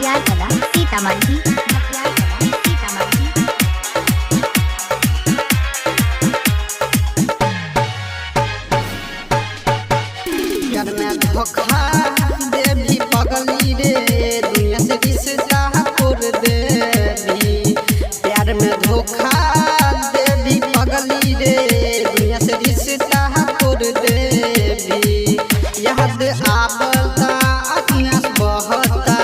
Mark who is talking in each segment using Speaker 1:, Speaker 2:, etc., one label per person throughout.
Speaker 1: मटियार कला सीतामढ़ी मटियार कला सीतामढ़ी।
Speaker 2: प्यार में धोखा देवी पगली रे दुनिया से रिश्ता तोड़ देवी। प्यार में धोखा देवी पगली रे दुनिया से रिश्ता तोड़ देवी। याद आवता अखियाँ बहता,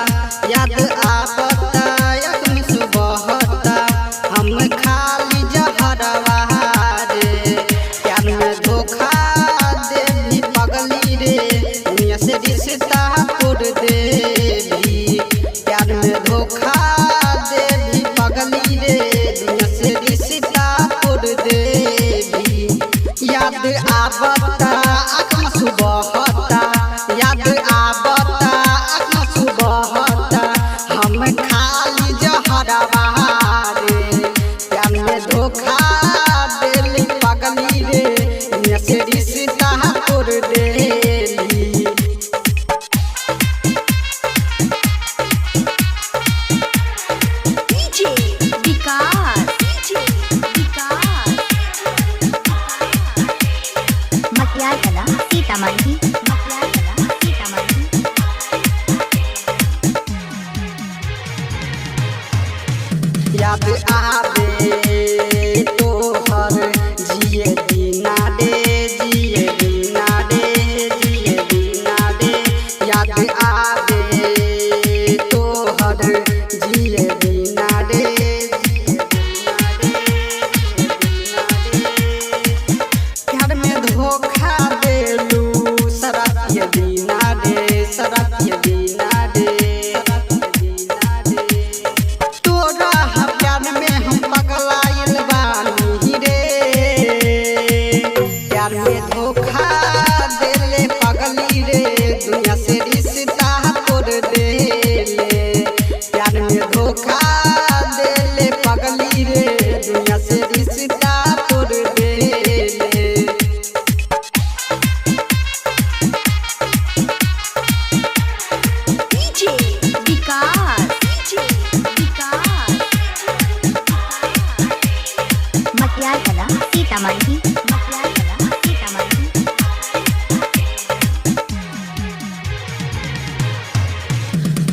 Speaker 2: याद आवता अखियाँ बहता, हम खाली जहरवा रे। प्यार में धोखा देवी पगली रे दुनिया से रिश्ता तोड़ देवी। प्यार में धोखा देवी पगली रे दुनिया से रिश्ता तोड़ देवी। याद आवता आँखों बहता, याद आवता आँखों बहता, हम खाली जहरवा रे। प्यार में धोखा देवी पगली रे दुनिया से रिश्ता तोड़ देवी।
Speaker 1: डीजे विकास मटियार कला सीतामढ़ी मटियार कला सीतामढ़ी।
Speaker 2: याद आवे तोहर जिए बिना रे, जिए बिना रे, जिए बिना रे। याद आवे तोहर जिए बिना रे, जिए बिना रे, जिए बिना रे। प्यार में धोखा देलू शराब बिना रे, शराब बिना रे, शराब बिना रे। तोरा प्यार में हम पगलाइल बानी रे। प्यार में धोखा देले पगली रे दुनिया से रिश्ता तोड़ देले। प्यार में धोखा देले पगली रे दुनिया से रिश्ता तोड़ देले।
Speaker 1: डीजे विकास मटियार कला सीतामढ़ी मटियार कला सीतामढ़ी।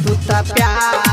Speaker 2: तू त प्यार